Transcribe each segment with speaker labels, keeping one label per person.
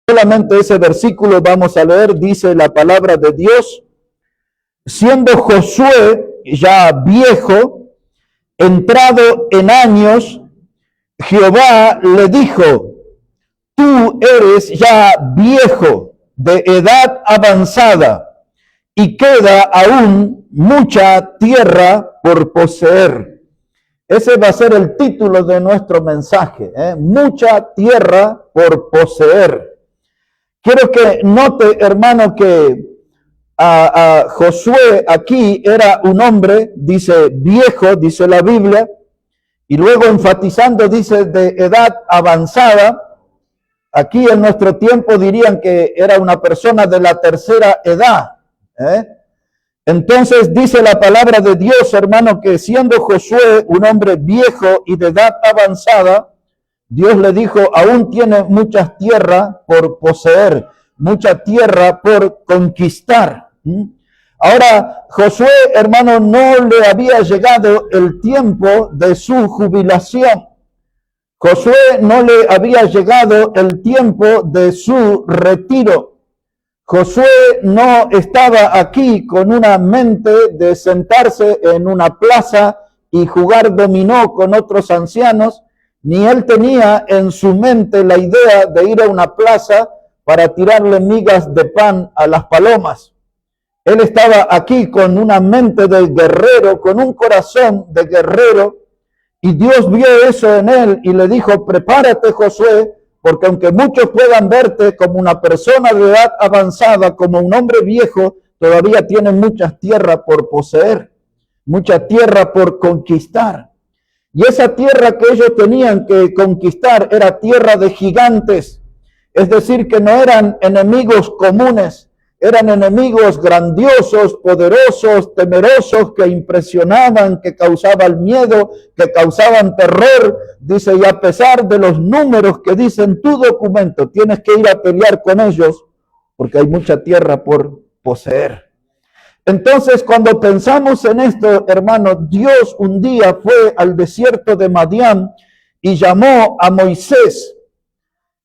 Speaker 1: Solamente ese versículo vamos a leer, dice la palabra de Dios. Siendo Josué ya viejo, entrado en años, Jehová le dijo: tú eres ya viejo, de edad avanzada, y queda aún mucha tierra por poseer. Ese va a ser el título de nuestro mensaje, mucha tierra por poseer. Quiero que note, hermano, que Josué aquí era un hombre, dice viejo, dice la Biblia, y luego enfatizando, dice de edad avanzada. Aquí en nuestro tiempo dirían que era una persona de la tercera edad. Entonces dice la palabra de Dios, hermano, que siendo Josué un hombre viejo y de edad avanzada, Dios le dijo: aún tiene muchas tierras por poseer, mucha tierra por conquistar. Ahora, Josué, hermano, no le había llegado el tiempo de su jubilación. Josué no le había llegado el tiempo de su retiro. Josué no estaba aquí con una mente de sentarse en una plaza y jugar dominó con otros ancianos, ni él tenía en su mente la idea de ir a una plaza para tirarle migas de pan a las palomas. Él estaba aquí con una mente de guerrero, con un corazón de guerrero, y Dios vio eso en él y le dijo: prepárate, Josué, porque aunque muchos puedan verte como una persona de edad avanzada, como un hombre viejo, todavía tienen muchas tierras por poseer, mucha tierra por conquistar. Y esa tierra que ellos tenían que conquistar era tierra de gigantes, es decir, que no eran enemigos comunes, eran enemigos grandiosos, poderosos, temerosos, que impresionaban, que causaban miedo, que causaban terror. Dice, y a pesar de los números que dicen tu documento, tienes que ir a pelear con ellos, porque hay mucha tierra por poseer. Entonces, cuando pensamos en esto, hermano, Dios un día fue al desierto de Madián y llamó a Moisés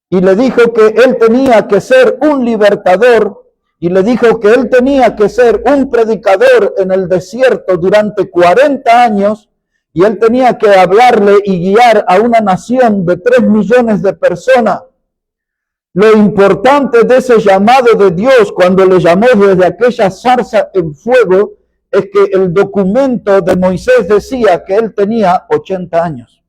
Speaker 1: y le dijo que él tenía que ser un libertador, y le dijo que él tenía que ser un predicador en el desierto durante 40 años, y él tenía que hablarle y guiar a una nación de 3 millones de personas. Lo importante de ese llamado de Dios, cuando le llamó desde aquella zarza en fuego, es que el documento de Moisés decía que él tenía 80 años.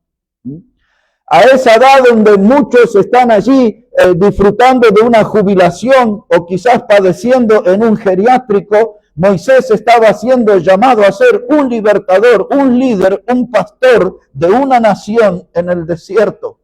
Speaker 1: A esa edad donde muchos están allí disfrutando de una jubilación o quizás padeciendo en un geriátrico, Moisés estaba siendo llamado a ser un libertador, un líder, un pastor de una nación en el desierto.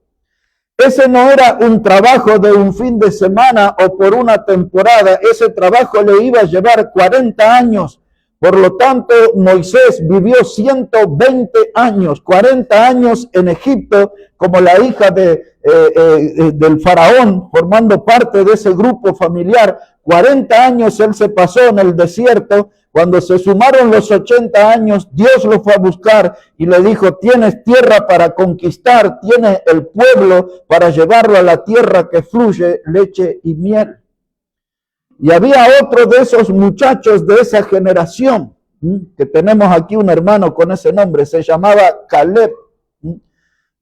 Speaker 1: Ese no era un trabajo de un fin de semana o por una temporada, ese trabajo le iba a llevar 40 años. Por lo tanto, Moisés vivió 120 años, 40 años en Egipto, como la hija del faraón, formando parte de ese grupo familiar. 40 años él se pasó en el desierto. Cuando se sumaron los 80 años, Dios lo fue a buscar y le dijo: tienes tierra para conquistar, tienes el pueblo para llevarlo a la tierra que fluye leche y miel. Y había otro de esos muchachos de esa generación, que tenemos aquí un hermano con ese nombre, se llamaba Caleb.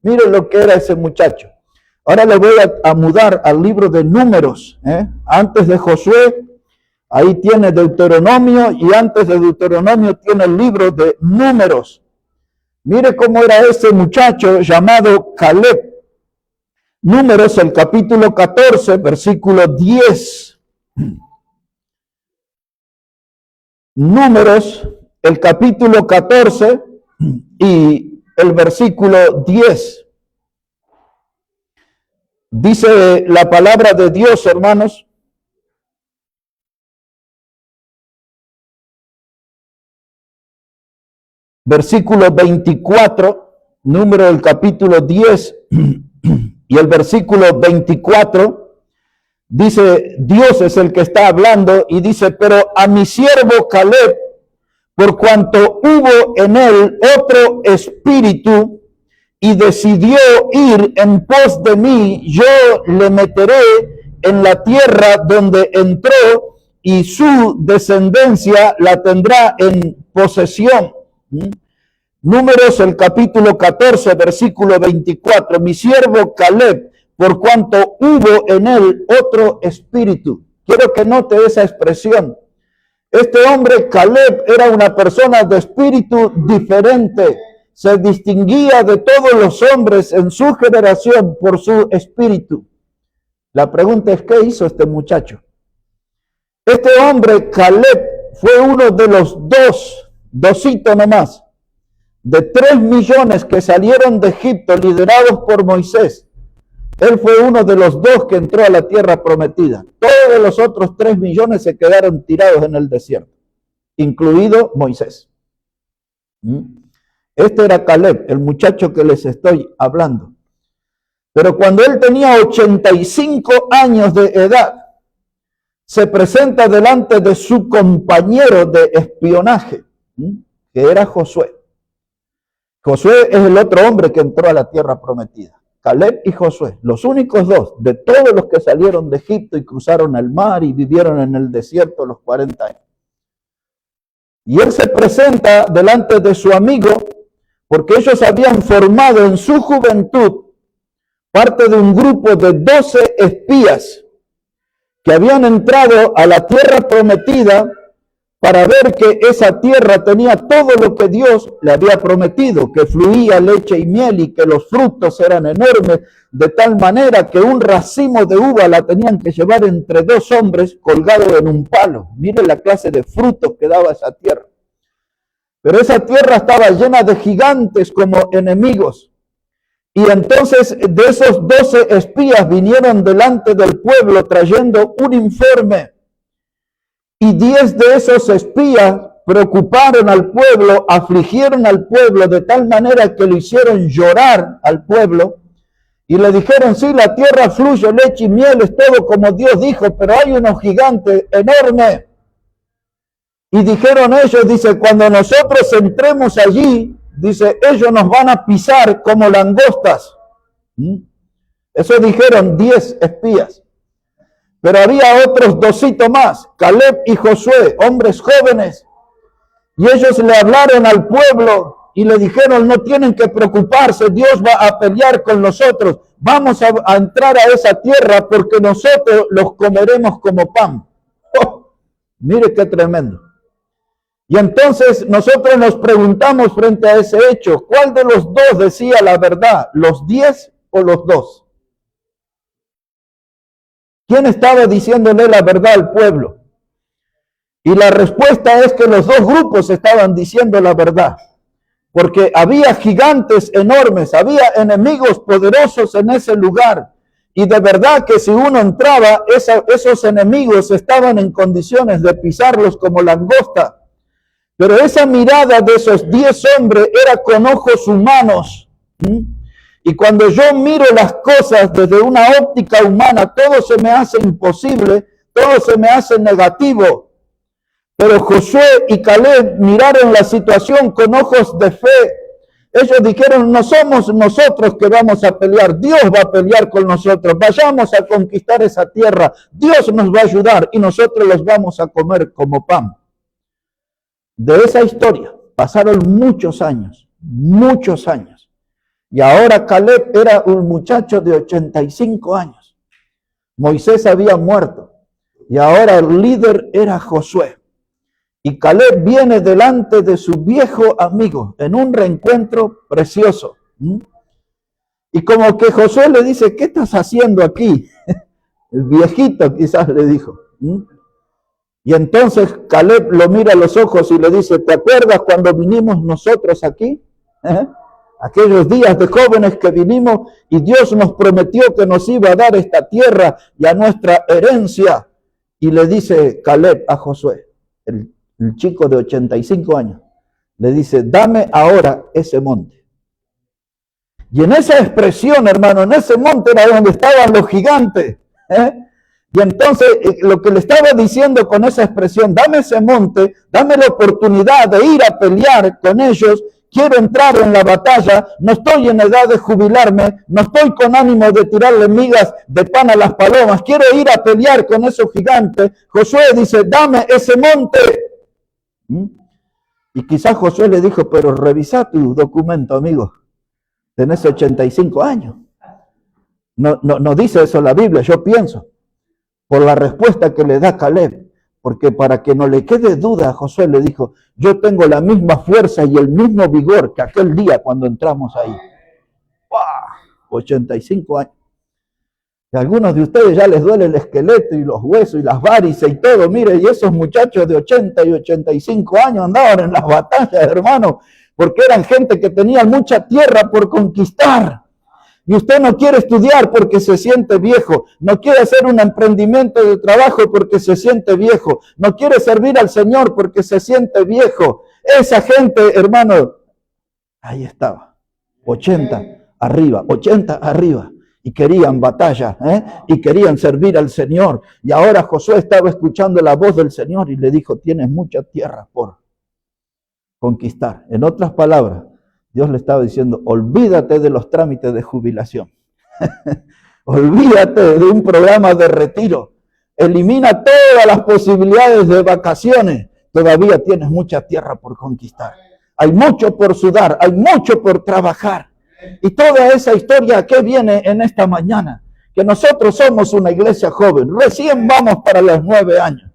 Speaker 1: Miren lo que era ese muchacho. Ahora le voy a mudar al libro de Números. Antes de Josué, ahí tiene Deuteronomio, y antes de Deuteronomio tiene el libro de Números. Mire cómo era ese muchacho llamado Caleb. Números, el capítulo 14, versículo 10. Números, el capítulo 14 y el versículo 10. Dice la palabra de Dios, hermanos: versículo 24, número del capítulo 10 y el versículo 24. Dice, Dios es el que está hablando y dice: pero a mi siervo Caleb, por cuanto hubo en él otro espíritu y decidió ir en pos de mí, yo le meteré en la tierra donde entró y su descendencia la tendrá en posesión. Números, el capítulo 14, versículo 24. Mi siervo Caleb, por cuanto hubo en él otro espíritu. Quiero que note esa expresión. Este hombre Caleb era una persona de espíritu diferente. Se distinguía de todos los hombres en su generación por su espíritu. La pregunta es, ¿qué hizo este muchacho? Este hombre Caleb fue uno de los dosito nomás, de 3 millones que salieron de Egipto liderados por Moisés. Él fue uno de los 2 que entró a la tierra prometida. Todos los otros 3 millones se quedaron tirados en el desierto, incluido Moisés. Este era Caleb, el muchacho que les estoy hablando. Pero cuando él tenía 85 años de edad, se presenta delante de su compañero de espionaje, que era Josué. Josué es el otro hombre que entró a la tierra prometida. Caleb y Josué, los únicos 2 de todos los que salieron de Egipto y cruzaron el mar y vivieron en el desierto los 40 años. Y él se presenta delante de su amigo porque ellos habían formado en su juventud parte de un grupo de 12 espías que habían entrado a la tierra prometida para ver que esa tierra tenía todo lo que Dios le había prometido, que fluía leche y miel y que los frutos eran enormes, de tal manera que un racimo de uva la tenían que llevar entre 2 hombres colgados en un palo. Mire la clase de frutos que daba esa tierra. Pero esa tierra estaba llena de gigantes como enemigos. Y entonces de esos 12 espías vinieron delante del pueblo trayendo un informe. Y 10 de esos espías preocuparon al pueblo, afligieron al pueblo de tal manera que lo hicieron llorar al pueblo. Y le dijeron, sí, la tierra fluye leche y miel, es todo como Dios dijo, pero hay unos gigantes enormes. Y dijeron ellos, dice, cuando nosotros entremos allí, dice, ellos nos van a pisar como langostas. Eso dijeron 10 espías. Pero había otros 2 más, Caleb y Josué, hombres jóvenes. Y ellos le hablaron al pueblo y le dijeron, no tienen que preocuparse, Dios va a pelear con nosotros. Vamos a entrar a esa tierra porque nosotros los comeremos como pan. Oh, mire qué tremendo. Y entonces nosotros nos preguntamos frente a ese hecho, ¿cuál de los 2 decía la verdad? ¿Los 10 o los 2? ¿Quién estaba diciéndole la verdad al pueblo? Y la respuesta es que los 2 grupos estaban diciendo la verdad. Porque había gigantes enormes, había enemigos poderosos en ese lugar. Y de verdad que si uno entraba, esos enemigos estaban en condiciones de pisarlos como langosta. Pero esa mirada de esos 10 hombres era con ojos humanos. Y cuando yo miro las cosas desde una óptica humana, todo se me hace imposible, todo se me hace negativo. Pero Josué y Caleb miraron la situación con ojos de fe. Ellos dijeron, no somos nosotros que vamos a pelear, Dios va a pelear con nosotros, vayamos a conquistar esa tierra, Dios nos va a ayudar y nosotros los vamos a comer como pan. De esa historia pasaron muchos años. Y ahora Caleb era un muchacho de 85 años. Moisés había muerto y ahora el líder era Josué. Y Caleb viene delante de su viejo amigo en un reencuentro precioso. Y como que Josué le dice, ¿qué estás haciendo aquí? El viejito quizás le dijo. Y entonces Caleb lo mira a los ojos y le dice, ¿te acuerdas cuando vinimos nosotros aquí? Aquellos días de jóvenes que vinimos y Dios nos prometió que nos iba a dar esta tierra y a nuestra herencia. Y le dice Caleb a Josué, el chico de 85 años, le dice, dame ahora ese monte. Y en esa expresión, hermano, en ese monte era donde estaban los gigantes. Y entonces lo que le estaba diciendo con esa expresión, dame ese monte, dame la oportunidad de ir a pelear con ellos, quiero entrar en la batalla, no estoy en edad de jubilarme, no estoy con ánimo de tirarle migas de pan a las palomas, quiero ir a pelear con esos gigantes. Josué dice, dame ese monte. Y quizás Josué le dijo, pero revisa tu documento, amigo, tenés 85 años. No dice eso la Biblia, yo pienso, por la respuesta que le da Caleb, porque para que no le quede duda, Josué le dijo, yo tengo la misma fuerza y el mismo vigor que aquel día cuando entramos ahí. ¡Wow! 85 años. Y a algunos de ustedes ya les duele el esqueleto y los huesos y las varices y todo. Mire, y esos muchachos de 80 y 85 años andaban en las batallas, hermano, porque eran gente que tenía mucha tierra por conquistar. Y usted no quiere estudiar porque se siente viejo, no quiere hacer un emprendimiento de trabajo porque se siente viejo, no quiere servir al Señor porque se siente viejo. Esa gente, hermano, ahí estaba, 80 arriba, y querían batalla, y querían servir al Señor. Y ahora Josué estaba escuchando la voz del Señor y le dijo, tienes mucha tierra por conquistar. En otras palabras, Dios le estaba diciendo, olvídate de los trámites de jubilación. Olvídate de un programa de retiro. Elimina todas las posibilidades de vacaciones. Todavía tienes mucha tierra por conquistar. Hay mucho por sudar, hay mucho por trabajar. Y toda esa historia que viene en esta mañana, que nosotros somos una iglesia joven, recién vamos para los 9 años,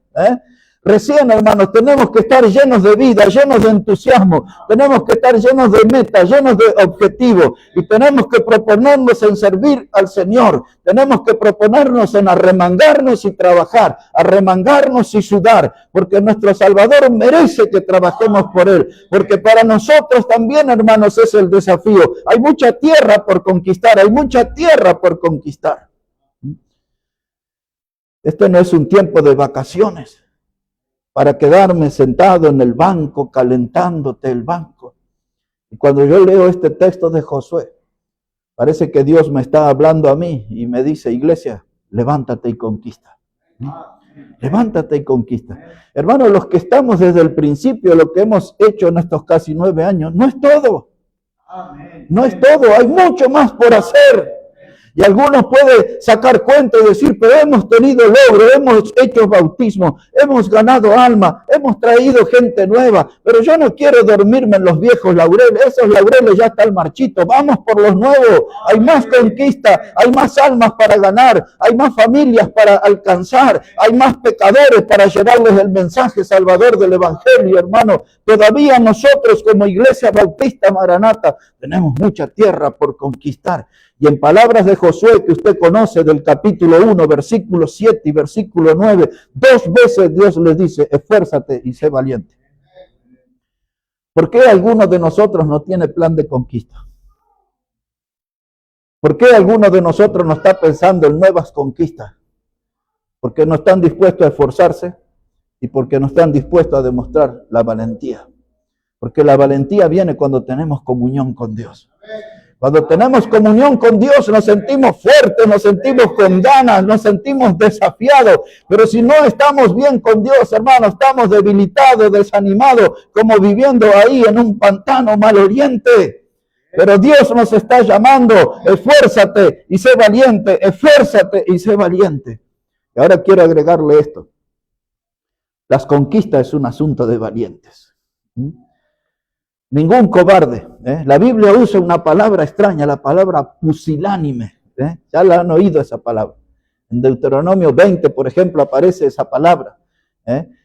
Speaker 1: Recién, hermanos, tenemos que estar llenos de vida, llenos de entusiasmo, tenemos que estar llenos de metas, llenos de objetivos, y tenemos que proponernos en servir al Señor, tenemos que proponernos en arremangarnos y trabajar, arremangarnos y sudar, porque nuestro Salvador merece que trabajemos por Él, porque para nosotros también, hermanos, es el desafío. Hay mucha tierra por conquistar, hay mucha tierra por conquistar. Este no es un tiempo de vacaciones, para quedarme sentado en el banco, calentándote el banco. Y cuando yo leo este texto de Josué, parece que Dios me está hablando a mí y me dice, iglesia, levántate y conquista. Levántate y conquista. Hermanos, los que estamos desde el principio, lo que hemos hecho en estos casi 9 años, no es todo. No es todo, hay mucho más por hacer. Y algunos pueden sacar cuenta y decir, pero hemos tenido logro, hemos hecho bautismo, hemos ganado alma, hemos traído gente nueva, pero yo no quiero dormirme en los viejos laureles, esos laureles ya están marchitos, vamos por los nuevos, hay más conquista, hay más almas para ganar, hay más familias para alcanzar, hay más pecadores para llevarles el mensaje salvador del evangelio, hermano. Todavía nosotros como Iglesia Bautista Maranata tenemos mucha tierra por conquistar. Y en palabras de Josué, que usted conoce del capítulo 1, versículo 7 y versículo 9, 2 veces Dios le dice, esfuérzate y sé valiente. ¿Por qué alguno de nosotros no tiene plan de conquista? ¿Por qué alguno de nosotros no está pensando en nuevas conquistas? Porque no están dispuestos a esforzarse y porque no están dispuestos a demostrar la valentía. Porque la valentía viene cuando tenemos comunión con Dios. Cuando tenemos comunión con Dios nos sentimos fuertes, nos sentimos con ganas, nos sentimos desafiados. Pero si no estamos bien con Dios, hermano, estamos debilitados, desanimados, como viviendo ahí en un pantano maloliente. Pero Dios nos está llamando, esfuérzate y sé valiente, esfuérzate y sé valiente. Y ahora quiero agregarle esto. Las conquistas es un asunto de valientes. Ningún cobarde. La Biblia usa una palabra extraña, la palabra pusilánime. Ya la han oído esa palabra. En Deuteronomio 20, por ejemplo, aparece esa palabra.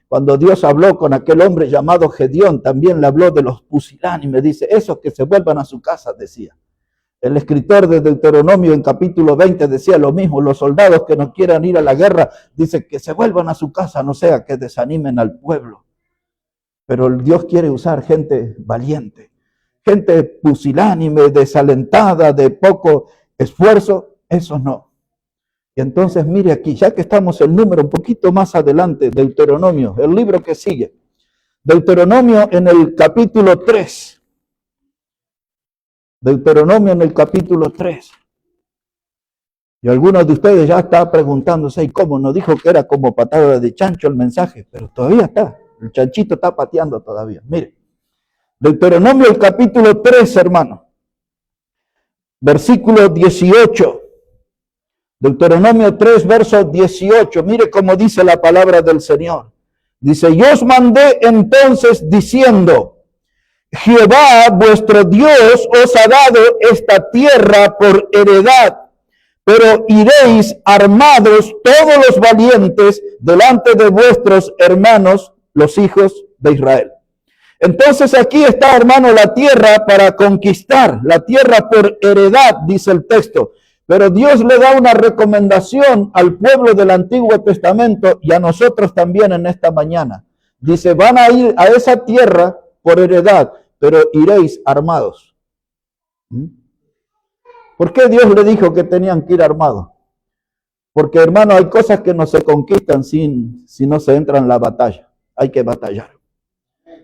Speaker 1: Cuando Dios habló con aquel hombre llamado Gedeón, también le habló de los pusilánimes. Dice, esos que se vuelvan a su casa, decía. El escritor de Deuteronomio en capítulo 20 decía lo mismo. Los soldados que no quieran ir a la guerra, dice que se vuelvan a su casa, no sea que desanimen al pueblo. Pero Dios quiere usar gente valiente, gente pusilánime, desalentada, de poco esfuerzo, eso no. Y entonces mire aquí, ya que estamos el número un poquito más adelante, Deuteronomio, el libro que sigue. Deuteronomio en el capítulo 3. Deuteronomio en el capítulo 3. Y algunos de ustedes ya están preguntándose, ¿y cómo? No dijo que era como patada de chancho el mensaje, pero todavía está. El chanchito está pateando todavía. Mire, Deuteronomio el capítulo 3, hermano. Versículo 18. Deuteronomio 3, verso 18. Mire cómo dice la palabra del Señor. Dice, yo os mandé entonces diciendo, Jehová vuestro Dios os ha dado esta tierra por heredad, pero iréis armados todos los valientes delante de vuestros hermanos, los hijos de Israel. Entonces aquí está, hermano, la tierra para conquistar, la tierra por heredad, dice el texto. Pero Dios le da una recomendación al pueblo del Antiguo Testamento y a nosotros también en esta mañana. Dice, van a ir a esa tierra por heredad, pero iréis armados. ¿Por qué Dios le dijo que tenían que ir armados? Porque, hermano, hay cosas que no se conquistan si no se entra en la batalla. Hay que batallar.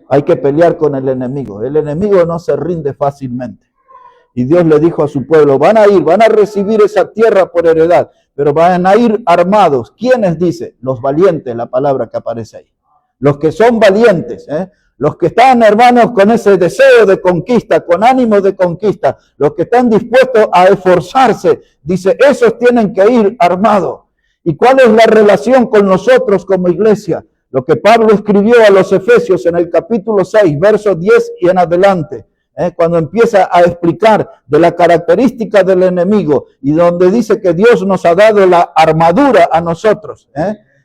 Speaker 1: Hay que pelear con el enemigo. El enemigo no se rinde fácilmente. Y Dios le dijo a su pueblo, van a recibir esa tierra por heredad, pero van a ir armados. ¿Quiénes dice? Los valientes, la palabra que aparece ahí. Los que son valientes, los que están, hermanos, con ese deseo de conquista, con ánimo de conquista, los que están dispuestos a esforzarse, dice, esos tienen que ir armados. ¿Y cuál es la relación con nosotros como iglesia? Lo que Pablo escribió a los Efesios en el capítulo 6, versos 10 y en adelante. Cuando empieza a explicar de la característica del enemigo y donde dice que Dios nos ha dado la armadura a nosotros,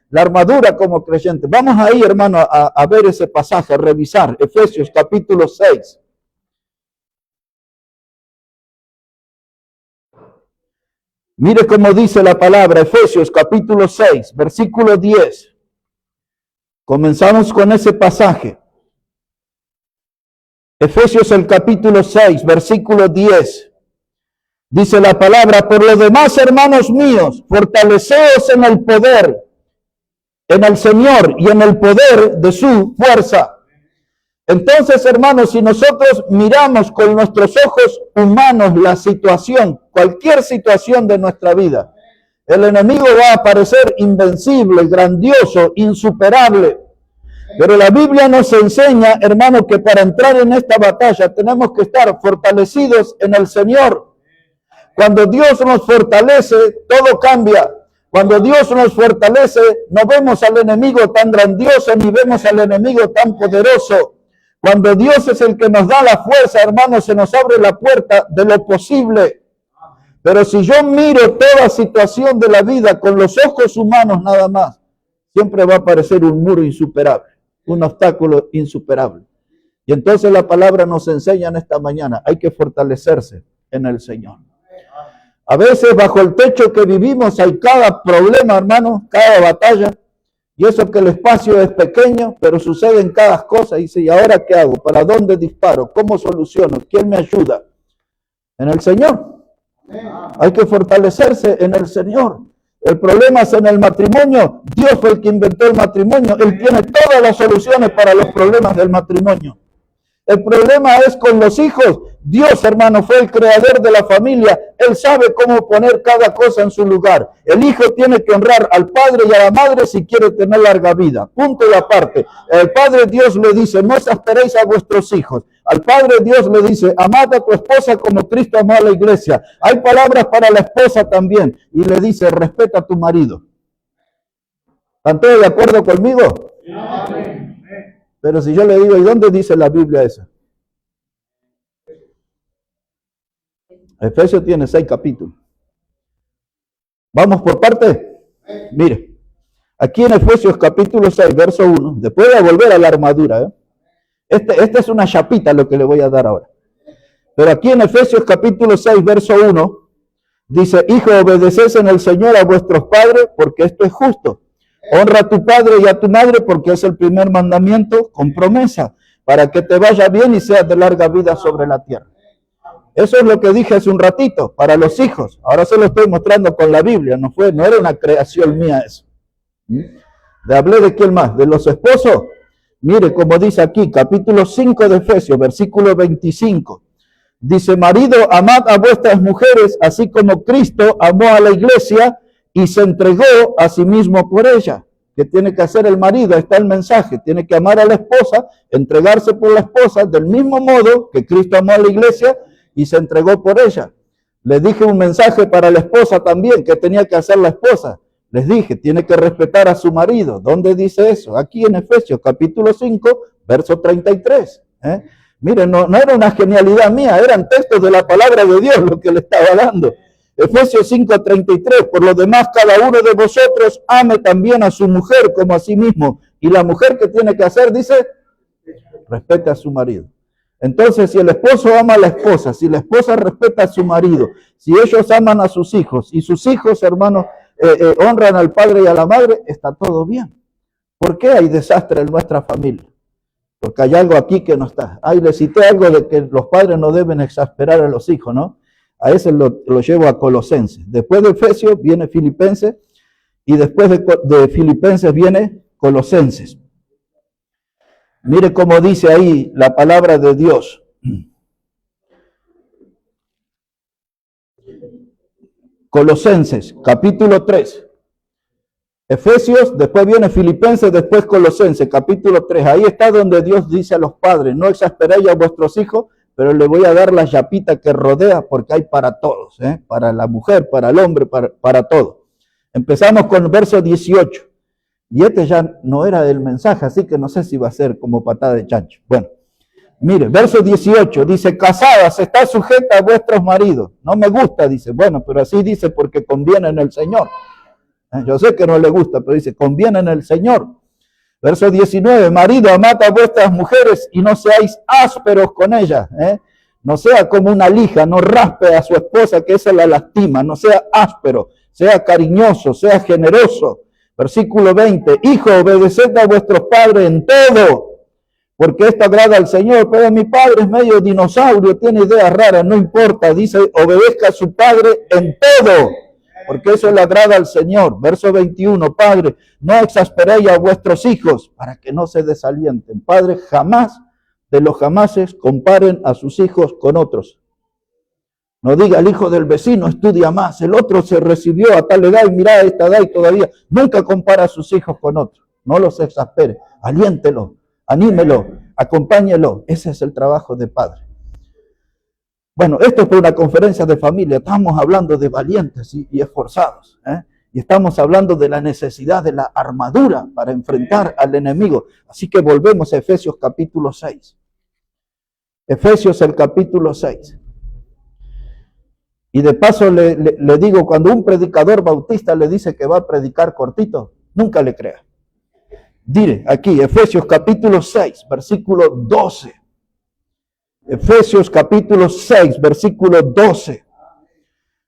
Speaker 1: la armadura como creyentes. Vamos ahí, hermano, a ver ese pasaje, a revisar Efesios capítulo 6. Mire cómo dice la palabra, Efesios capítulo 6, versículo 10. Comenzamos con ese pasaje. Efesios el capítulo 6, versículo 10. Dice la palabra, por lo demás, hermanos míos, fortaleceos en el poder, en el Señor y en el poder de su fuerza. Entonces, hermanos, si nosotros miramos con nuestros ojos humanos la situación, cualquier situación de nuestra vida, el enemigo va a parecer invencible, grandioso, insuperable. Pero la Biblia nos enseña, hermano, que para entrar en esta batalla tenemos que estar fortalecidos en el Señor. Cuando Dios nos fortalece, todo cambia. Cuando Dios nos fortalece, no vemos al enemigo tan grandioso ni vemos al enemigo tan poderoso. Cuando Dios es el que nos da la fuerza, hermano, se nos abre la puerta de lo posible. Pero si yo miro toda situación de la vida con los ojos humanos nada más, siempre va a aparecer un muro insuperable, un obstáculo insuperable. Y entonces la palabra nos enseña en esta mañana, hay que fortalecerse en el Señor. A veces bajo el techo que vivimos hay cada problema, hermano, cada batalla. Y eso que el espacio es pequeño, pero suceden cada cosa. Y dice, ¿y ahora qué hago? ¿Para dónde disparo? ¿Cómo soluciono? ¿Quién me ayuda? En el Señor. Hay que fortalecerse en el Señor. El problema es en el matrimonio. Dios fue el que inventó el matrimonio. Él tiene todas las soluciones para los problemas del matrimonio. El problema es con los hijos. Dios, hermano, fue el creador de la familia. Él sabe cómo poner cada cosa en su lugar. El hijo tiene que honrar al padre y a la madre si quiere tener larga vida. Punto y aparte. El Padre Dios le dice, no exasperéis a vuestros hijos. Al Padre Dios le dice, amad a tu esposa como Cristo amó a la iglesia. Hay palabras para la esposa también. Y le dice, respeta a tu marido. ¿Están todos de acuerdo conmigo? Amén. Pero si yo le digo, ¿y dónde dice la Biblia eso? Efesios tiene 6 capítulos. ¿Vamos por parte? Mire, aquí en Efesios capítulo 6, verso 1, después de volver a la armadura, Esta es una chapita lo que le voy a dar ahora. Pero aquí en Efesios capítulo 6, verso 1, dice, hijo, obedeced en el Señor a vuestros padres, porque esto es justo. Honra a tu padre y a tu madre, porque es el primer mandamiento con promesa, para que te vaya bien y seas de larga vida sobre la tierra. Eso es lo que dije hace un ratito, para los hijos. Ahora se lo estoy mostrando con la Biblia, no era una creación mía eso. ¿Le hablé de quién más? ¿De los esposos? Mire como dice aquí, capítulo 5 de Efesios, versículo 25. Dice, marido, amad a vuestras mujeres, así como Cristo amó a la iglesia y se entregó a sí mismo por ella. ¿Qué tiene que hacer el marido? Ahí está el mensaje. Tiene que amar a la esposa, entregarse por la esposa, del mismo modo que Cristo amó a la iglesia y se entregó por ella. Les dije un mensaje para la esposa también, que tenía que hacer la esposa. Les dije, tiene que respetar a su marido. ¿Dónde dice eso? Aquí en Efesios capítulo 5, verso 33. Miren, no era una genialidad mía, eran textos de la palabra de Dios lo que le estaba dando. Efesios 5:33, por lo demás cada uno de vosotros ame también a su mujer como a sí mismo. Y la mujer, ¿qué tiene que hacer? Dice, respeta a su marido. Entonces, si el esposo ama a la esposa, si la esposa respeta a su marido, si ellos aman a sus hijos, y sus hijos, hermanos, honran al padre y a la madre, está todo bien. ¿Por qué hay desastre en nuestra familia? Porque hay algo aquí que no está. Ahí le cité algo de que los padres no deben exasperar a los hijos, ¿no? A ese lo llevo a Colosenses. Después de Efesios viene Filipenses y después de Filipenses viene Colosenses. Mire cómo dice ahí la palabra de Dios. Colosenses, capítulo 3. Efesios, después viene Filipenses, después Colosenses, capítulo 3. Ahí está donde Dios dice a los padres, no exasperéis a vuestros hijos, pero le voy a dar la chapita que rodea porque hay para todos, para la mujer, para el hombre, para todo. Empezamos con el verso 18. Y este ya no era del mensaje, así que no sé si va a ser como patada de chancho. Bueno, mire, verso 18 dice, casadas, está sujeta a vuestros maridos. No me gusta, dice. Bueno, pero así dice porque conviene en el Señor. Yo sé que no le gusta, pero dice, conviene en el Señor. Verso 19, marido, amad a vuestras mujeres y no seáis ásperos con ellas. No sea como una lija, no raspe a su esposa que esa la lastima, no sea áspero, sea cariñoso, sea generoso. Versículo 20, hijo, obedeced a vuestros padres en todo, porque esto agrada al Señor. Pero mi padre es medio dinosaurio, tiene ideas raras, no importa, dice, obedezca a su padre en todo, porque eso le agrada al Señor. Verso 21, padre, no exasperéis a vuestros hijos para que no se desalienten. Padre, jamás de los jamases comparen a sus hijos con otros. No diga, el hijo del vecino estudia más, el otro se recibió a tal edad y mira a esta edad y todavía. Nunca compara a sus hijos con otros. No los exaspere, aliéntelo, anímelo, acompáñelo. Ese es el trabajo de padre. Bueno, esto es por una conferencia de familia. Estamos hablando de valientes y esforzados. Y estamos hablando de la necesidad de la armadura para enfrentar al enemigo. Así que volvemos a Efesios capítulo 6. Efesios el capítulo 6. Y de paso le digo, cuando un predicador bautista le dice que va a predicar cortito, nunca le crea. Dire aquí, Efesios capítulo 6, versículo 12. Efesios capítulo 6, versículo 12.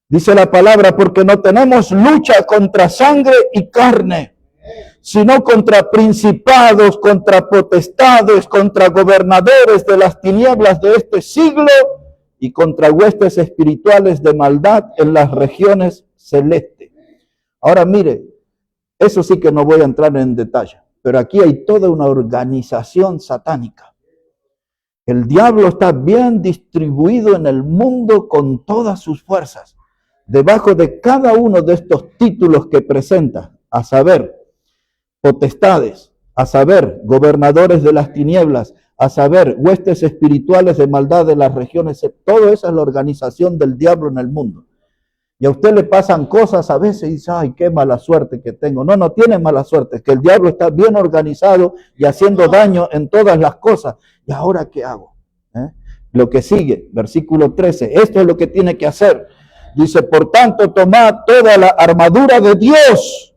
Speaker 1: Dice la palabra, porque no tenemos lucha contra sangre y carne, sino contra principados, contra potestades, contra gobernadores de las tinieblas de este siglo, y contra huestes espirituales de maldad en las regiones celestes. Ahora mire, eso sí que no voy a entrar en detalle, pero aquí hay toda una organización satánica. El diablo está bien distribuido en el mundo con todas sus fuerzas. Debajo de cada uno de estos títulos que presenta, a saber, potestades, a saber, gobernadores de las tinieblas, a saber, huestes espirituales de maldad de las regiones, todo esa es la organización del diablo en el mundo. Y a usted le pasan cosas a veces y dice, ay, qué mala suerte que tengo. No, no tiene mala suerte, es que el diablo está bien organizado y haciendo daño en todas las cosas. ¿Y ahora qué hago? Lo que sigue, versículo 13, esto es lo que tiene que hacer. Dice, por tanto, tomad toda la armadura de Dios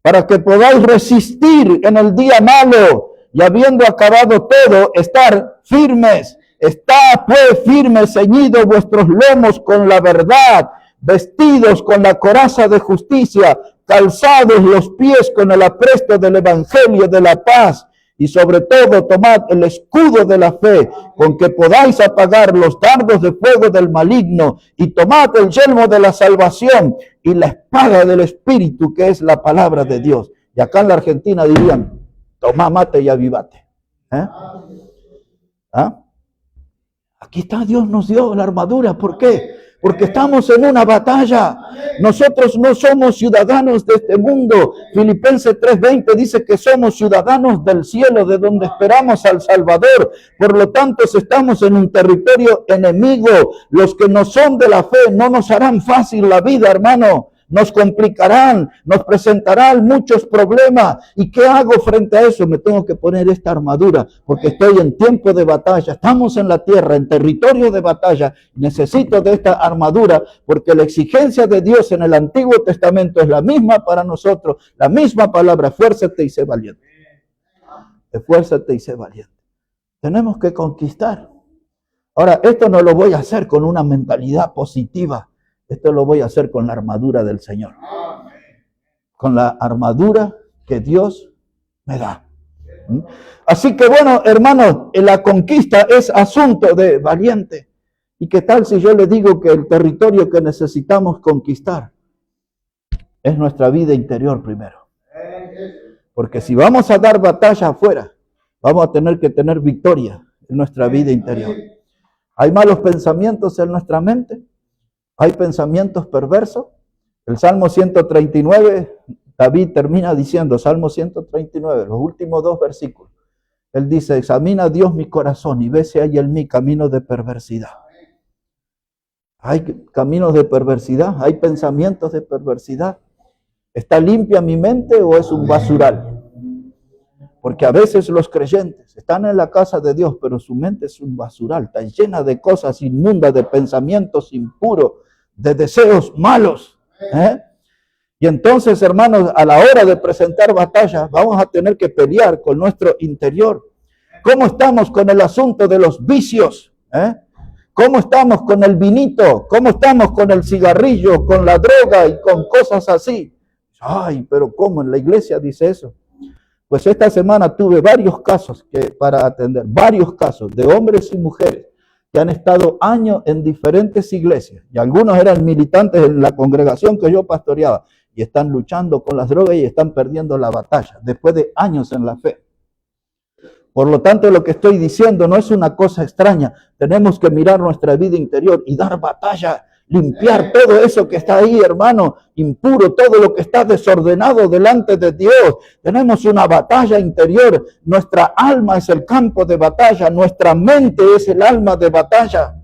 Speaker 1: para que podáis resistir en el día malo. Y habiendo acabado todo, estar firmes. Está pues firmes, ceñidos vuestros lomos con la verdad, vestidos con la coraza de justicia, calzados los pies con el apresto del evangelio de la paz. Y sobre todo tomad el escudo de la fe, con que podáis apagar los dardos de fuego del maligno, y tomad el yelmo de la salvación y la espada del Espíritu, que es la palabra de Dios. Y acá en la Argentina dirían, toma mate y avivate. Aquí está, Dios nos dio la armadura. ¿Por qué? porque estamos en una batalla. Nosotros no somos ciudadanos de este mundo. Filipenses 3:20 dice que somos ciudadanos del cielo, de donde esperamos al Salvador. Por lo tanto, si estamos en un territorio enemigo, los que no son de la fe no nos harán fácil la vida, hermano. Nos complicarán, nos presentarán muchos problemas. ¿Y qué hago frente a eso? Me tengo que poner esta armadura, porque estoy en tiempo de batalla. Estamos en la tierra, en territorio de batalla. Necesito de esta armadura, porque la exigencia de Dios en el Antiguo Testamento es la misma para nosotros, la misma palabra: esfuérzate y sé valiente. Esfuérzate y sé valiente. Tenemos que conquistar. Ahora, esto no lo voy a hacer con una mentalidad positiva. Esto lo voy a hacer con la armadura del Señor. Con la armadura que Dios me da. Así que bueno, hermanos, la conquista es asunto de valiente. ¿Y qué tal si yo le digo que el territorio que necesitamos conquistar es nuestra vida interior primero? Porque si vamos a dar batalla afuera, vamos a tener que tener victoria en nuestra vida interior. ¿Hay malos pensamientos en nuestra mente? ¿Hay pensamientos perversos? El Salmo 139, David termina diciendo, Salmo 139, los últimos 2 versículos. Él dice: examina Dios mi corazón y ve si hay en mí caminos de perversidad. ¿Hay caminos de perversidad? ¿Hay pensamientos de perversidad? ¿Está limpia mi mente o es un basural? Porque a veces los creyentes están en la casa de Dios, pero su mente es un basural, está llena de cosas inmundas, de pensamientos impuros, de deseos malos. Y entonces, hermanos, a la hora de presentar batallas, vamos a tener que pelear con nuestro interior. ¿Cómo estamos con el asunto de los vicios? ¿Cómo estamos con el vinito? ¿Cómo estamos con el cigarrillo, con la droga y con cosas así? Ay, pero ¿cómo en la iglesia dice eso? Pues esta semana tuve varios casos para atender, varios casos de hombres y mujeres que han estado años en diferentes iglesias, y algunos eran militantes en la congregación que yo pastoreaba, y están luchando con las drogas y están perdiendo la batalla, después de años en la fe. Por lo tanto, lo que estoy diciendo no es una cosa extraña. Tenemos que mirar nuestra vida interior y dar batalla, limpiar todo eso que está ahí, hermano, impuro, todo lo que está desordenado delante de Dios. Tenemos una batalla interior. Nuestra alma es el campo de batalla, nuestra mente es el alma de batalla.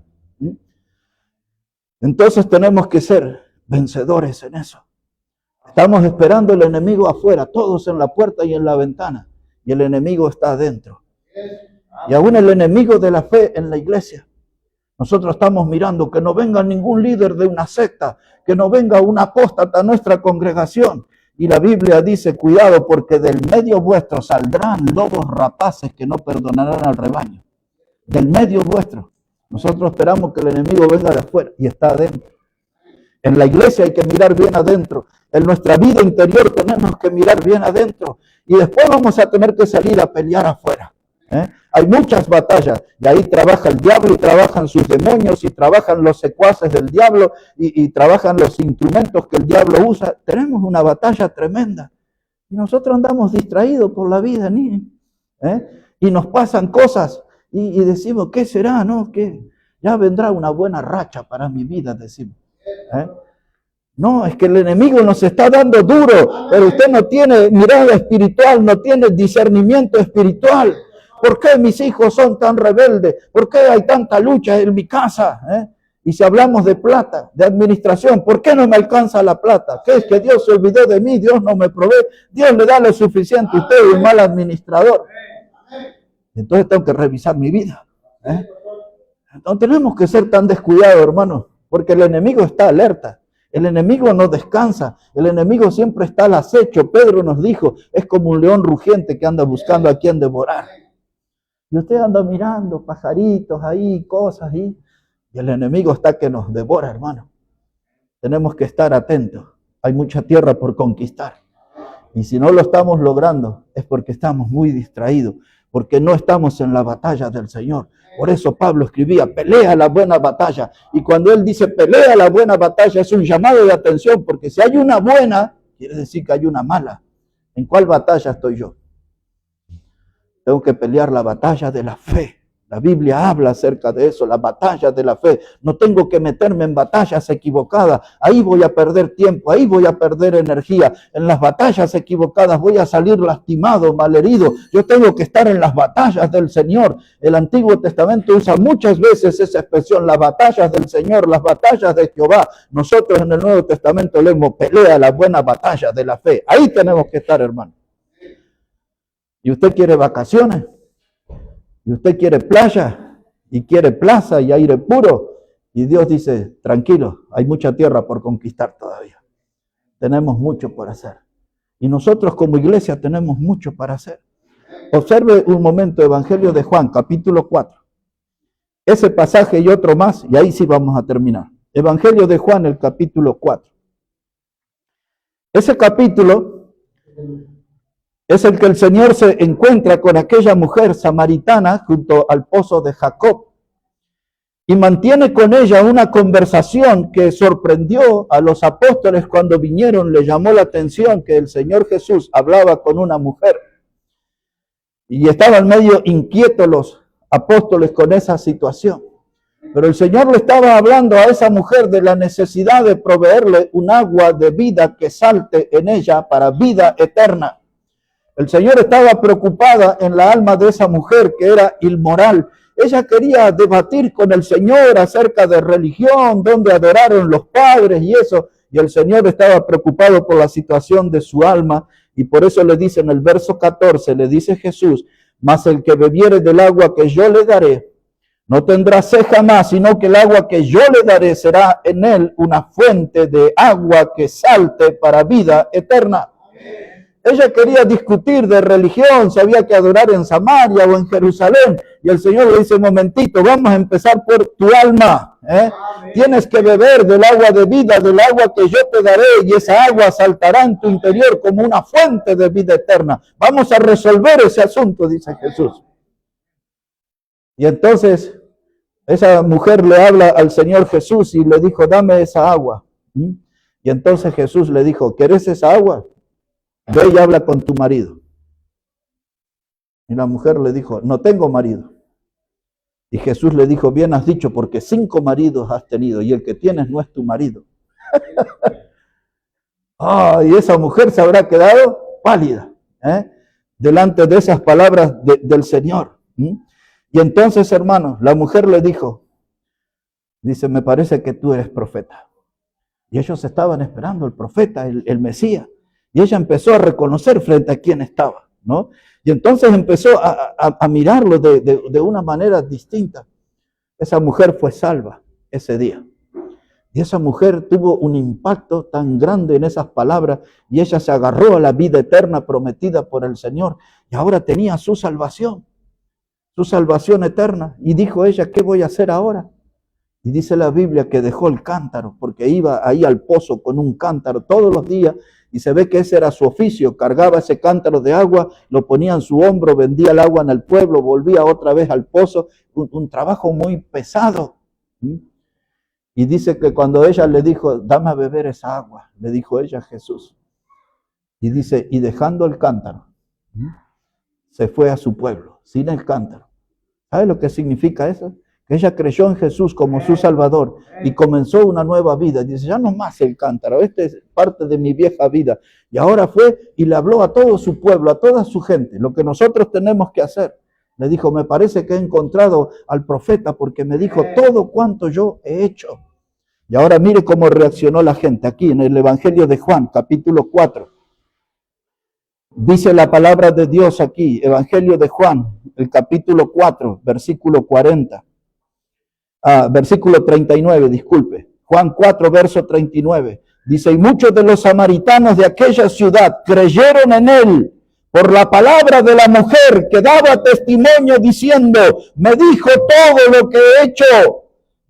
Speaker 1: Entonces tenemos que ser vencedores en eso. Estamos esperando el enemigo afuera, todos en la puerta y en la ventana, y el enemigo está adentro. Y aún el enemigo de la fe en la iglesia. Nosotros estamos mirando que no venga ningún líder de una secta, que no venga un apóstata a nuestra congregación. Y la Biblia dice: cuidado, porque del medio vuestro saldrán lobos rapaces que no perdonarán al rebaño. Del medio vuestro. Nosotros esperamos que el enemigo venga de afuera y está adentro. En la iglesia hay que mirar bien adentro. En nuestra vida interior tenemos que mirar bien adentro. Y después vamos a tener que salir a pelear afuera. Hay muchas batallas, y ahí trabaja el diablo, y trabajan sus demonios, y trabajan los secuaces del diablo, y trabajan los instrumentos que el diablo usa. Tenemos una batalla tremenda, y nosotros andamos distraídos por la vida, y nos pasan cosas, y decimos: ¿qué será? ¿No? ¿Qué? Ya vendrá una buena racha para mi vida, decimos. No, es que el enemigo nos está dando duro, pero usted no tiene mirada espiritual, no tiene discernimiento espiritual. ¿Por qué mis hijos son tan rebeldes? ¿Por qué hay tanta lucha en mi casa? Y si hablamos de plata, de administración, ¿por qué no me alcanza la plata? ¿Qué es que Dios se olvidó de mí? Dios no me provee. Dios le da lo suficiente. Usted es un mal administrador. Entonces tengo que revisar mi vida. No tenemos que ser tan descuidados, hermanos, porque el enemigo está alerta. El enemigo no descansa, el enemigo siempre está al acecho. Pedro nos dijo: es como un león rugiente que anda buscando a quien devorar. Y usted anda mirando pajaritos ahí, cosas ahí, y el enemigo está que nos devora, hermano. Tenemos que estar atentos. Hay mucha tierra por conquistar. Y si no lo estamos logrando, es porque estamos muy distraídos, porque no estamos en la batalla del Señor. Por eso Pablo escribía: pelea la buena batalla. Y cuando él dice pelea la buena batalla, es un llamado de atención, porque si hay una buena, quiere decir que hay una mala. ¿En cuál batalla estoy yo? Tengo que pelear la batalla de la fe. La Biblia habla acerca de eso, las batallas de la fe. No tengo que meterme en batallas equivocadas. Ahí voy a perder tiempo, ahí voy a perder energía. En las batallas equivocadas voy a salir lastimado, malherido. Yo tengo que estar en las batallas del Señor. El Antiguo Testamento usa muchas veces esa expresión, las batallas del Señor, las batallas de Jehová. Nosotros en el Nuevo Testamento leemos, pelea las buenas batallas de la fe. Ahí tenemos que estar, hermano. ¿Y usted quiere vacaciones? Y usted quiere playa, y quiere plaza y aire puro. Y Dios dice, tranquilo, hay mucha tierra por conquistar todavía. Tenemos mucho por hacer. Y nosotros como iglesia tenemos mucho para hacer. Observe un momento Evangelio de Juan, capítulo 4. Ese pasaje y otro más, y ahí sí vamos a terminar. Evangelio de Juan, el capítulo 4. Ese capítulo es el que el Señor se encuentra con aquella mujer samaritana junto al pozo de Jacob y mantiene con ella una conversación que sorprendió a los apóstoles cuando vinieron. Le llamó la atención que el Señor Jesús hablaba con una mujer y estaban medio inquietos los apóstoles con esa situación. Pero el Señor le estaba hablando a esa mujer de la necesidad de proveerle un agua de vida que salte en ella para vida eterna. El Señor estaba preocupada en la alma de esa mujer que era inmoral. Ella quería debatir con el Señor acerca de religión, donde adoraron los padres y eso. Y el Señor estaba preocupado por la situación de su alma. Y por eso le dice en el verso 14, le dice Jesús, mas el que bebiere del agua que yo le daré, no tendrá sed jamás, sino que el agua que yo le daré será en él una fuente de agua que salte para vida eterna. Ella quería discutir de religión, si había que adorar en Samaria o en Jerusalén. Y el Señor le dice, momentito, vamos a empezar por tu alma. Tienes que beber del agua de vida, del agua que yo te daré, y esa agua saltará en tu interior como una fuente de vida eterna. Vamos a resolver ese asunto, dice Jesús. Y entonces esa mujer le habla al Señor Jesús y le dijo, dame esa agua. Y entonces Jesús le dijo, ¿quieres esa agua? Ve y habla con tu marido. Y la mujer le dijo, no tengo marido. Y Jesús le dijo, bien has dicho, porque 5 maridos has tenido y el que tienes no es tu marido. Y esa mujer se habrá quedado pálida delante de esas palabras del Señor. Y entonces, hermanos, la mujer le dijo, dice, me parece que tú eres profeta. Y ellos estaban esperando el profeta, el Mesías. Y ella empezó a reconocer frente a quién estaba, ¿no? Y entonces empezó a mirarlo de una manera distinta. Esa mujer fue salva ese día. Y esa mujer tuvo un impacto tan grande en esas palabras y ella se agarró a la vida eterna prometida por el Señor. Y ahora tenía su salvación eterna. Y dijo ella, ¿qué voy a hacer ahora? Y dice la Biblia que dejó el cántaro, porque iba ahí al pozo con un cántaro todos los días, y se ve que ese era su oficio, cargaba ese cántaro de agua, lo ponía en su hombro, vendía el agua en el pueblo, volvía otra vez al pozo, un trabajo muy pesado. Y dice que cuando ella le dijo, dame a beber esa agua, le dijo ella a Jesús. Y dice, y dejando el cántaro, se fue a su pueblo, sin el cántaro. ¿Sabe lo que significa eso? Que ella creyó en Jesús como su Salvador y comenzó una nueva vida. Dice, ya no más el cántaro, esta es parte de mi vieja vida. Y ahora fue y le habló a todo su pueblo, a toda su gente, lo que nosotros tenemos que hacer. Le dijo, me parece que he encontrado al profeta porque me dijo todo cuanto yo he hecho. Y ahora mire cómo reaccionó la gente aquí en el Evangelio de Juan, capítulo 4. Dice la palabra de Dios aquí, Evangelio de Juan, el capítulo 4, versículo 40. Versículo 39, disculpe. Juan 4, verso 39. Dice, y muchos de los samaritanos de aquella ciudad creyeron en él por la palabra de la mujer que daba testimonio diciendo, me dijo todo lo que he hecho.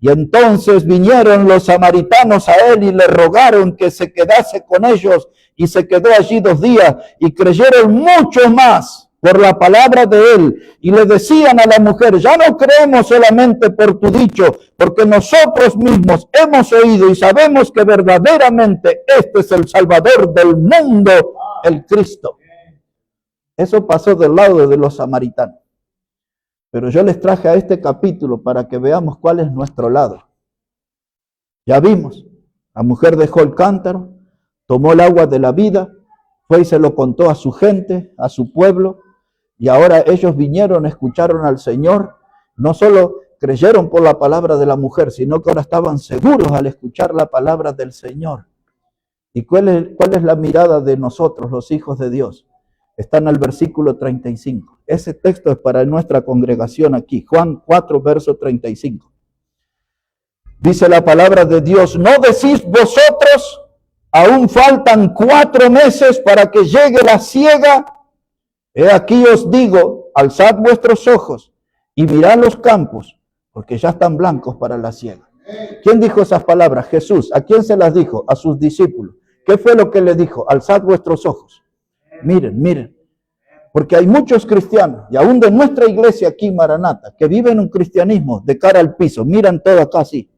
Speaker 1: Y entonces vinieron los samaritanos a él y le rogaron que se quedase con ellos y se quedó allí 2 días y creyeron muchos más por la palabra de él, y le decían a la mujer, ya no creemos solamente por tu dicho, porque nosotros mismos hemos oído y sabemos que verdaderamente este es el Salvador del mundo, el Cristo. Eso pasó del lado de los samaritanos. Pero yo les traje a este capítulo para que veamos cuál es nuestro lado. Ya vimos, la mujer dejó el cántaro, tomó el agua de la vida, fue y se lo contó a su gente, a su pueblo, y ahora ellos vinieron, escucharon al Señor, no solo creyeron por la palabra de la mujer, sino que ahora estaban seguros al escuchar la palabra del Señor. ¿Y cuál es la mirada de nosotros, los hijos de Dios? Está en el versículo 35. Ese texto es para nuestra congregación aquí, Juan 4, verso 35. Dice la palabra de Dios, ¿no decís vosotros, aún faltan 4 meses para que llegue la siega? He aquí os digo, alzad vuestros ojos y mirad los campos, porque ya están blancos para la siega. ¿Quién dijo esas palabras? Jesús. ¿A quién se las dijo? A sus discípulos. ¿Qué fue lo que le dijo? Alzad vuestros ojos. Miren, miren. Porque hay muchos cristianos, y aún de nuestra iglesia aquí, Maranata, que viven un cristianismo de cara al piso. Miran todo acá así.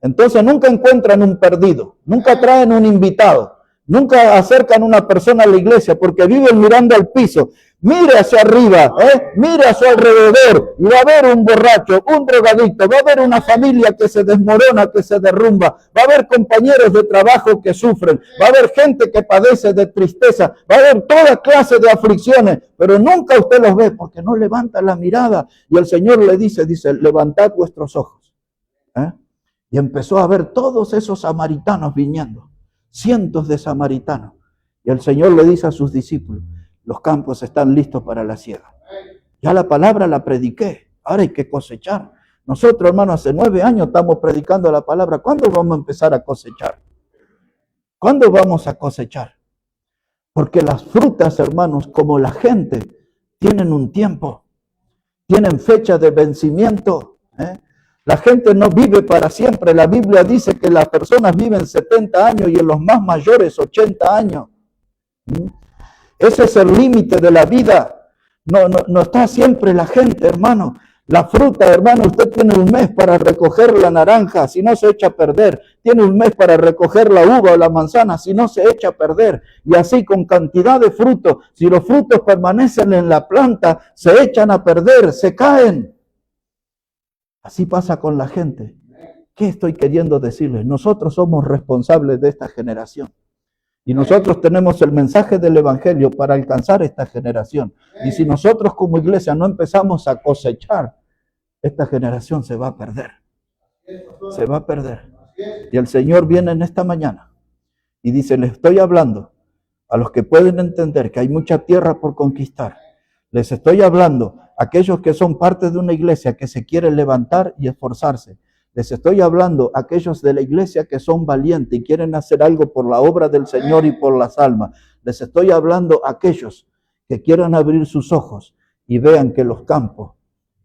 Speaker 1: Entonces nunca encuentran un perdido, nunca traen un invitado, nunca acercan una persona a la iglesia porque viven mirando al piso. Mire hacia arriba, mire a su alrededor y va a haber un borracho, un drogadicto, va a haber una familia que se desmorona, que se derrumba, va a haber compañeros de trabajo que sufren, va a haber gente que padece de tristeza, va a haber toda clase de aflicciones, pero nunca usted los ve porque no levanta la mirada. Y el Señor le dice, levantad vuestros ojos. Y empezó a ver todos esos samaritanos viniendo, cientos de samaritanos. Y el Señor le dice a sus discípulos, los campos están listos para la siega. Ya la palabra la prediqué, ahora hay que cosechar. Nosotros, hermanos, hace 9 años estamos predicando la palabra. ¿Cuándo vamos a empezar a cosechar? ¿Cuándo vamos a cosechar? Porque las frutas, hermanos, como la gente, tienen un tiempo, tienen fecha de vencimiento. La gente no vive para siempre. La Biblia dice que las personas viven 70 años y en los más mayores 80 años. Ese es el límite de la vida. No está siempre la gente, hermano. La fruta, hermano, usted tiene un mes para recoger la naranja, si no se echa a perder. Tiene un mes para recoger la uva o la manzana, si no se echa a perder. Y así con cantidad de frutos, si los frutos permanecen en la planta, se echan a perder, se caen. Así pasa con la gente. ¿Qué estoy queriendo decirles? Nosotros somos responsables de esta generación. Y nosotros tenemos el mensaje del Evangelio para alcanzar esta generación. Y si nosotros como iglesia no empezamos a cosechar, esta generación se va a perder. Se va a perder. Y el Señor viene en esta mañana y dice, les estoy hablando a los que pueden entender que hay mucha tierra por conquistar. Les estoy hablando a aquellos que son parte de una iglesia que se quiere levantar y esforzarse. Les estoy hablando a aquellos de la iglesia que son valientes y quieren hacer algo por la obra del Señor y por las almas. Les estoy hablando a aquellos que quieran abrir sus ojos y vean que los campos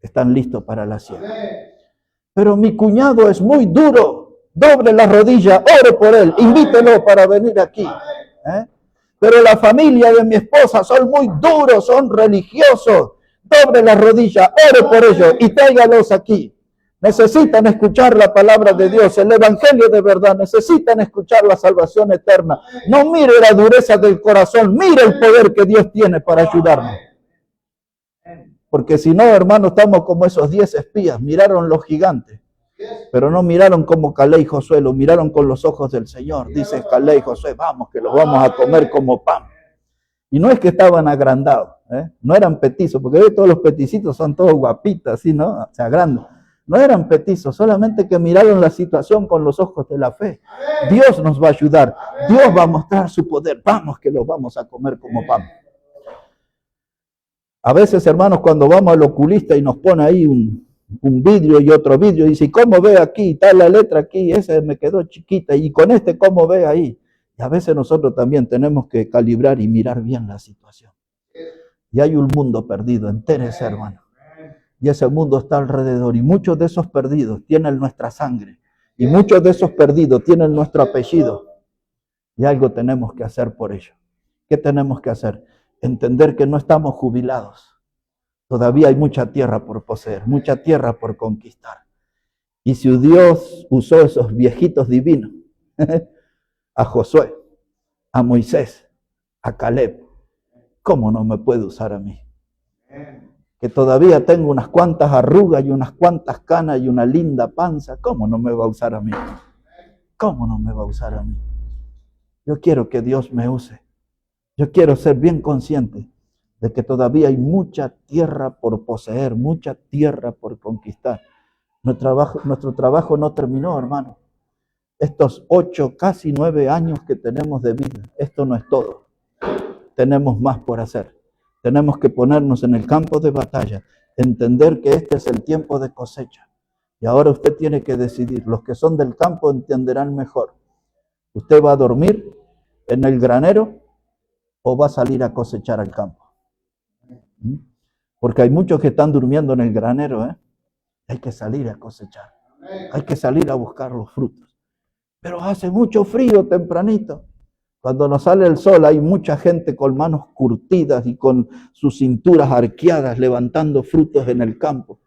Speaker 1: están listos para la siega. Pero mi cuñado es muy duro. Doble la rodilla, ore por él, invítelo para venir aquí. Pero la familia de mi esposa son muy duros, son religiosos. Doble la rodilla, ore por ellos y tráigalos aquí. Necesitan escuchar la palabra de Dios, el evangelio de verdad. Necesitan escuchar la salvación eterna. No mire la dureza del corazón, mire el poder que Dios tiene para ayudarnos. Porque si no, hermano, estamos como esos 10 espías. Miraron los gigantes, pero no miraron como Caleb y Josué, lo miraron con los ojos del Señor. Dice Caleb y Josué, vamos, que los vamos a comer como pan. Y no es que estaban agrandados, no eran petizos, porque hoy todos los peticitos son todos guapitos, así, ¿no? Se agrandan. No eran petizos, solamente que miraron la situación con los ojos de la fe. Dios nos va a ayudar, Dios va a mostrar su poder. Vamos, que los vamos a comer como pan. A veces, hermanos, cuando vamos al oculista y nos pone ahí un vidrio y otro vidrio, y dice, ¿cómo ve aquí? Está la letra aquí, esa me quedó chiquita, y con este, ¿cómo ve ahí? Y a veces nosotros también tenemos que calibrar y mirar bien la situación. Y hay un mundo perdido, entérese, hermano. Y ese mundo está alrededor, y muchos de esos perdidos tienen nuestra sangre, y muchos de esos perdidos tienen nuestro apellido, y algo tenemos que hacer por ello. ¿Qué tenemos que hacer? Entender que no estamos jubilados, todavía hay mucha tierra por poseer, mucha tierra por conquistar. Y si Dios usó esos viejitos divinos, a Josué, a Moisés, a Caleb, ¿cómo no me puede usar a mí? que todavía tengo unas cuantas arrugas y unas cuantas canas y una linda panza, ¿cómo no me va a usar a mí? ¿Cómo no me va a usar a mí? Yo quiero que Dios me use. Yo quiero ser bien consciente de que todavía hay mucha tierra por poseer, mucha tierra por conquistar. Nuestro trabajo no terminó, hermano. Estos 8, casi 9 años que tenemos de vida, esto no es todo. Tenemos más por hacer. Tenemos que ponernos en el campo de batalla, entender que este es el tiempo de cosecha. Y ahora usted tiene que decidir. Los que son del campo entenderán mejor. ¿Usted va a dormir en el granero o va a salir a cosechar al campo? Porque hay muchos que están durmiendo en el granero, ¿eh? Hay que salir a cosechar. Hay que salir a buscar los frutos. Pero hace mucho frío tempranito. Cuando nos sale el sol hay mucha gente con manos curtidas y con sus cinturas arqueadas levantando frutos en el campo.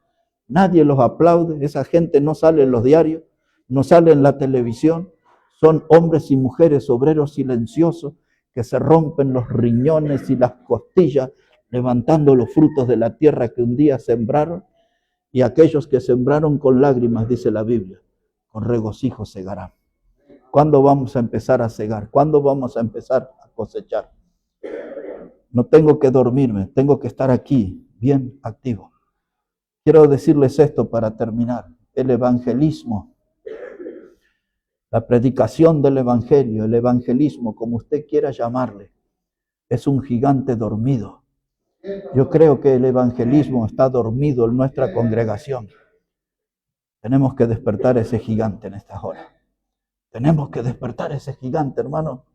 Speaker 1: Nadie los aplaude, esa gente no sale en los diarios, no sale en la televisión. Son hombres y mujeres obreros silenciosos que se rompen los riñones y las costillas levantando los frutos de la tierra que un día sembraron. Y aquellos que sembraron con lágrimas, dice la Biblia, con regocijo segarán. ¿Cuándo vamos a empezar a segar? ¿Cuándo vamos a empezar a cosechar? No tengo que dormirme, tengo que estar aquí, bien activo. Quiero decirles esto para terminar. El evangelismo, la predicación del evangelio, el evangelismo, como usted quiera llamarle, es un gigante dormido. Yo creo que el evangelismo está dormido en nuestra congregación. Tenemos que despertar ese gigante en estas horas. Tenemos que despertar ese gigante, hermano,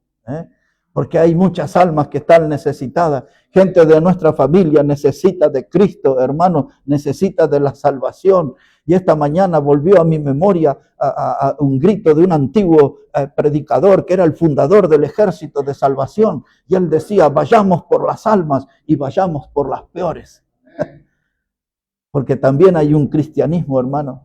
Speaker 1: porque hay muchas almas que están necesitadas. Gente de nuestra familia necesita de Cristo, hermano, necesita de la salvación. Y esta mañana volvió a mi memoria a un grito de un antiguo predicador que era el fundador del ejército de salvación. Y él decía, vayamos por las almas y vayamos por las peores. Porque también hay un cristianismo, hermano,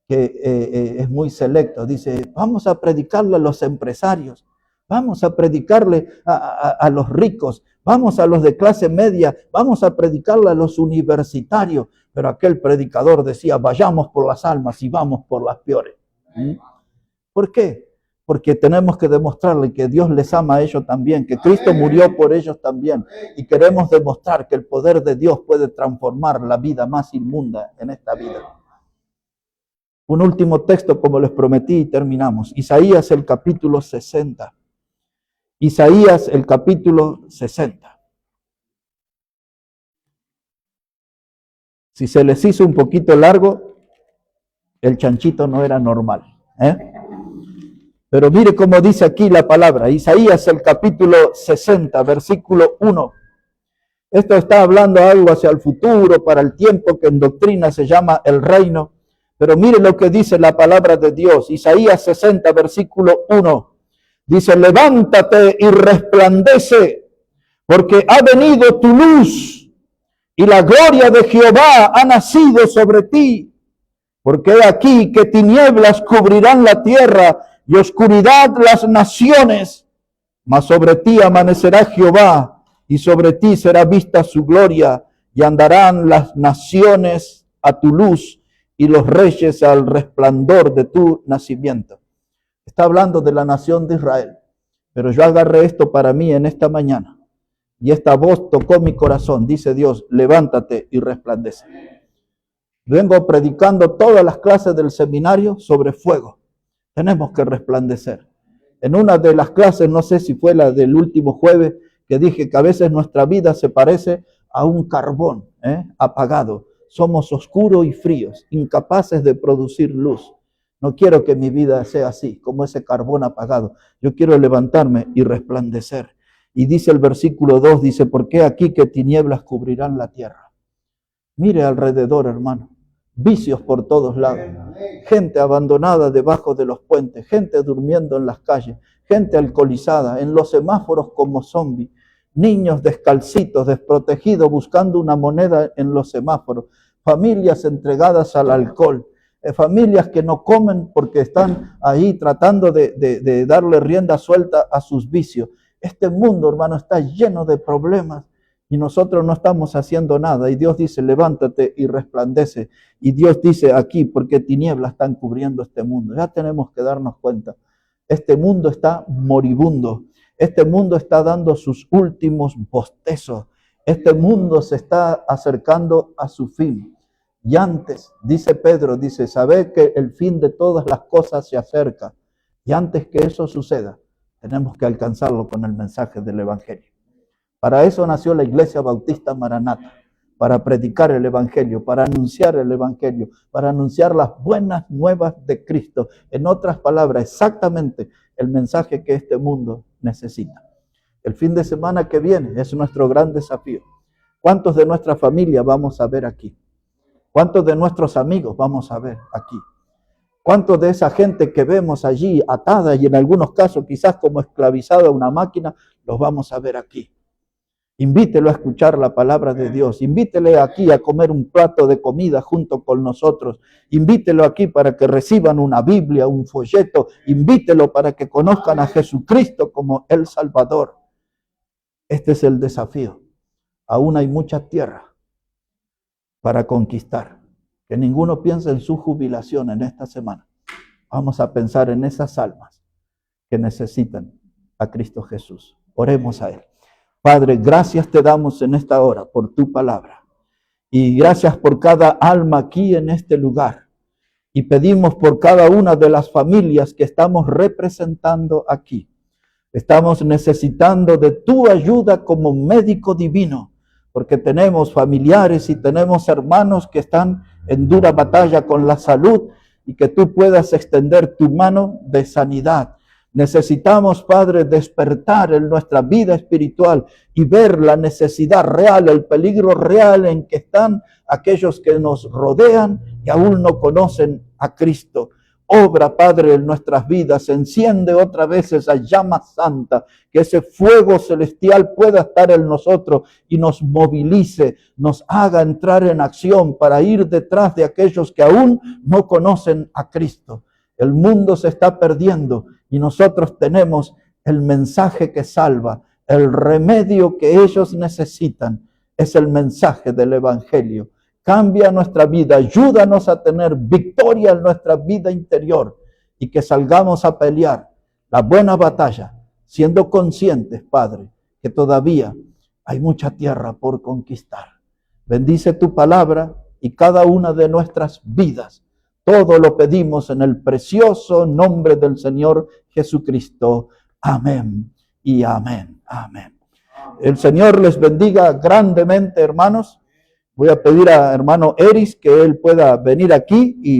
Speaker 1: que es muy selecto. Dice, vamos a predicarle a los empresarios, vamos a predicarle a los ricos, vamos a los de clase media, vamos a predicarle a los universitarios. Pero aquel predicador decía, vayamos por las almas y vamos por las peores. ¿Por qué? Porque tenemos que demostrarle que Dios les ama a ellos también, que Cristo murió por ellos también. Y queremos demostrar que el poder de Dios puede transformar la vida más inmunda en esta vida. Un último texto, como les prometí, y terminamos. Isaías, el capítulo 60. Isaías, el capítulo 60. Si se les hizo un poquito largo, el chanchito no era normal. Pero mire cómo dice aquí la palabra. Isaías, el capítulo 60, versículo 1. Esto está hablando algo hacia el futuro, para el tiempo que en doctrina se llama el reino. Pero mire lo que dice la palabra de Dios. Isaías 60, versículo 1. Dice, levántate y resplandece, porque ha venido tu luz y la gloria de Jehová ha nacido sobre ti. Porque he aquí que tinieblas cubrirán la tierra y oscuridad las naciones. Mas sobre ti amanecerá Jehová y sobre ti será vista su gloria, y andarán las naciones a tu luz y los reyes al resplandor de tu nacimiento. Está hablando de la nación de Israel. Pero yo agarré esto para mí en esta mañana. Y esta voz tocó mi corazón. Dice Dios, levántate y resplandece. Vengo predicando todas las clases del seminario sobre fuego. Tenemos que resplandecer. En una de las clases, no sé si fue la del último jueves, que dije que a veces nuestra vida se parece a un carbón apagado. Somos oscuros y fríos, incapaces de producir luz. No quiero que mi vida sea así, como ese carbón apagado. Yo quiero levantarme y resplandecer. Y dice el versículo 2, dice, ¿por qué aquí que tinieblas cubrirán la tierra? Mire alrededor, hermano. Vicios por todos lados. Gente abandonada debajo de los puentes. Gente durmiendo en las calles. Gente alcoholizada, en los semáforos como zombies. Niños descalcitos, desprotegidos, buscando una moneda en los semáforos. Familias entregadas al alcohol. Familias que no comen porque están ahí tratando de darle rienda suelta a sus vicios. Este mundo, hermano, está lleno de problemas. y nosotros no estamos haciendo nada. Y Dios dice, levántate y resplandece. Y Dios dice aquí, porque tinieblas están cubriendo este mundo. Ya tenemos que darnos cuenta. Este mundo está moribundo. Este mundo está dando sus últimos bostezos. Este mundo se está acercando a su fin. Y antes, dice Pedro, dice, sabed que el fin de todas las cosas se acerca. Y antes que eso suceda, tenemos que alcanzarlo con el mensaje del Evangelio. Para eso nació la Iglesia Bautista Maranata, para predicar el Evangelio, para anunciar el Evangelio, para anunciar las buenas nuevas de Cristo. En otras palabras, exactamente el mensaje que este mundo necesita. El fin de semana que viene es nuestro gran desafío. ¿Cuántos de nuestra familia vamos a ver aquí? ¿Cuántos de nuestros amigos vamos a ver aquí? ¿Cuántos de esa gente que vemos allí atada y en algunos casos quizás como esclavizada a una máquina, los vamos a ver aquí? Invítelo a escuchar la palabra de Dios. Invítele aquí a comer un plato de comida junto con nosotros. Invítelo aquí para que reciban una Biblia, un folleto. Invítelo para que conozcan a Jesucristo como el Salvador. Este es el desafío. Aún hay mucha tierra para conquistar. Que ninguno piense en su jubilación en esta semana. Vamos a pensar en esas almas que necesitan a Cristo Jesús. Oremos a Él. Padre, gracias te damos en esta hora por tu palabra. Y gracias por cada alma aquí en este lugar. Y pedimos por cada una de las familias que estamos representando aquí. Estamos necesitando de tu ayuda como médico divino, porque tenemos familiares y tenemos hermanos que están en dura batalla con la salud y que tú puedas extender tu mano de sanidad. Necesitamos, Padre, despertar en nuestra vida espiritual y ver la necesidad real, el peligro real en que están aquellos que nos rodean y aún no conocen a Cristo. Obra, Padre, en nuestras vidas, enciende otra vez esa llama santa, que ese fuego celestial pueda estar en nosotros y nos movilice, nos haga entrar en acción para ir detrás de aquellos que aún no conocen a Cristo. El mundo se está perdiendo y nosotros tenemos el mensaje que salva, el remedio que ellos necesitan, es el mensaje del Evangelio. Cambia nuestra vida, ayúdanos a tener victoria en nuestra vida interior y que salgamos a pelear la buena batalla, siendo conscientes, Padre, que todavía hay mucha tierra por conquistar. Bendice tu palabra y cada una de nuestras vidas. Todo lo pedimos en el precioso nombre del Señor Jesucristo. Amén y amén. Amén. El Señor les bendiga grandemente, hermanos. Voy a pedir a hermano Eris que él pueda venir aquí y